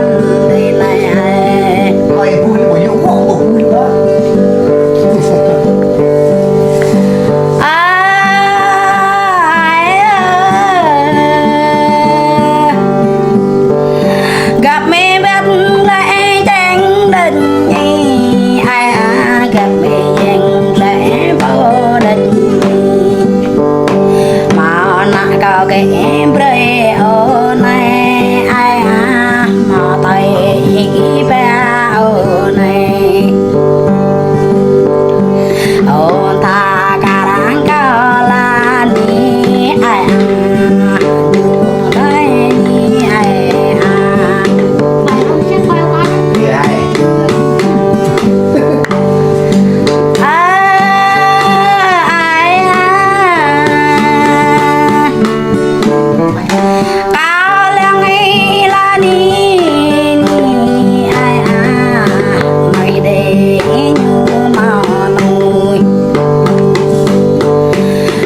lăn đi này coi vui của yêu của vui đó gặp mẹ bắt lại tranh đình ai gặp mẹ dành lại vô đình mà nã cao cái bre ở này ai mà tay bé ở này ôn ta cả đang cao là đi ai đây ai Bài không chắc khoai quá. thì ai cao lăng ấy là đi ai ngày để như màu nồi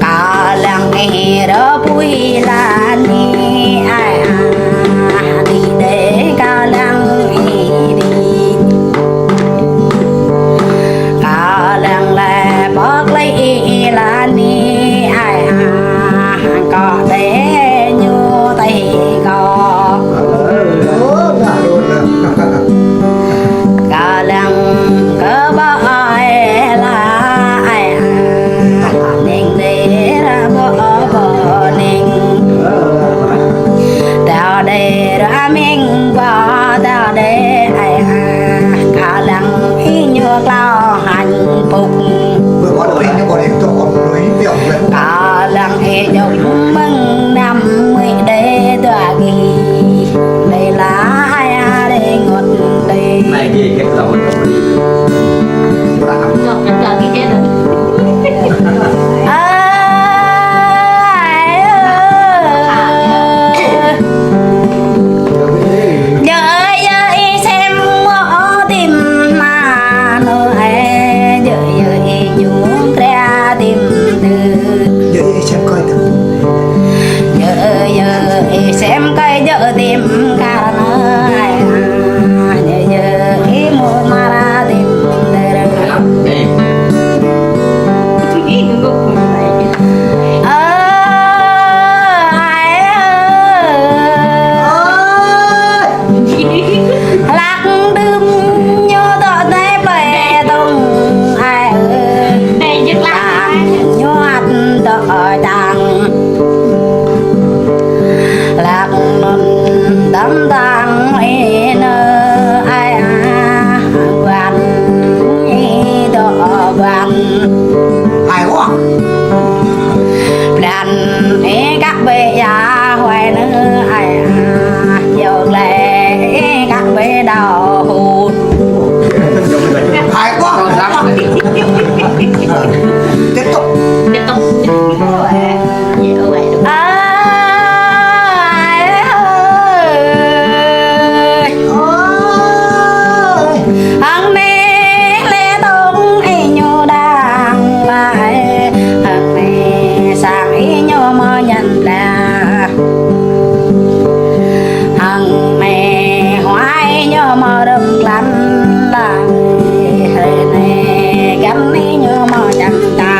cao lăng ấy đó vui là đi ai đi để cao lăng ấy đi cao lăng là bớt lấy là đi ai có để như tay có là luôn cả lăng cơ bơi là ai nên để ra bờ nên tao để ra mình vào tao để ai cả lăng ý nhược lao hạnh phúc vừa có đổi nhưng còn em cho còn đổi biểu lên cả lăng ý dùng mừng năm mươi để tòa ghi đây là ai để ngọt đây này gì cái đầu mình Rồi, em chờ cái chết rồi. Nhớ ơi xem ngõ tìm mà nơi nhớ nhúng ra tìm từ giờ xem coi thử nhớ xem cây nhớ tìm cả nơi nhớ mua mà ra tìm từ lắm đi lạc đêm nhớ tỏ tay bè tung ai Đây nhất là lạc nhót tỏ tàng lạc nôn đắm tàng nơ ai quan tỏ quan ai quá đàn các bê già hoài nữa ai dầu lệ các bê đào hụt ai quá tiếp tục tiếp tục. Dễ vậy được. ai ơi hằng mẹ lê tung ấy nhô đang lại hằng mẹ sang ấy nhô mơ nhận là hằng mẹ hoài nhô mơ đừng lăn là này gắn ấy nhô mơ chẳng ta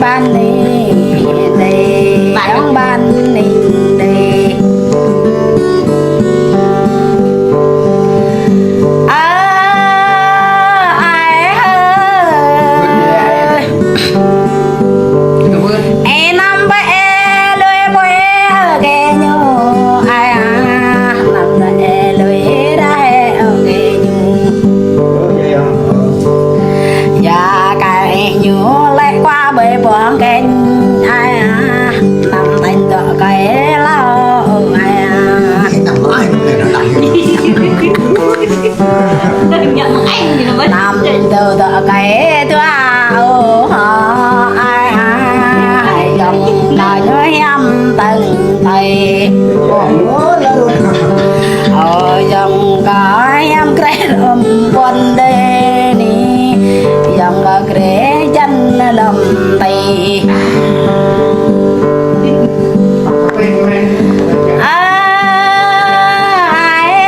ban đi đi ông ban đi đi ai ơi em năm bé lưỡi quê ghé nhau ai năm bé lưỡi đây ghé nhau dạ cái nhớ lại qua bể bóng kênh ai nằm thành tựa cái lao ai nằm mãi này nó lại Đừng nhận một anh gì nó mới nằm từ tựa cái thứ ai dòng đời nhớ em từng thầy dòng có em kể quân đê ni dòng có kể chân lầm tì ai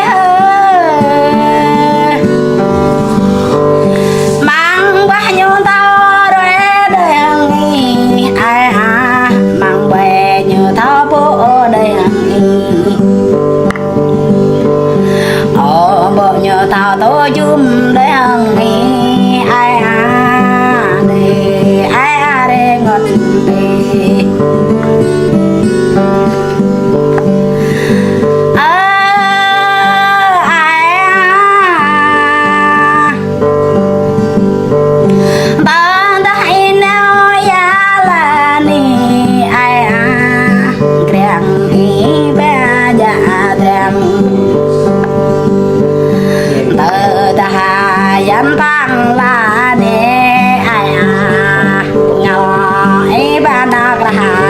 ơi mang bao nhiêu tao rồi đời hàng ai mang về như thao bố đời hàng bộ nhờ tao tôi chung để hằng ai để ngọt đi dám tăng là nè ai ngào ấy ba nạc là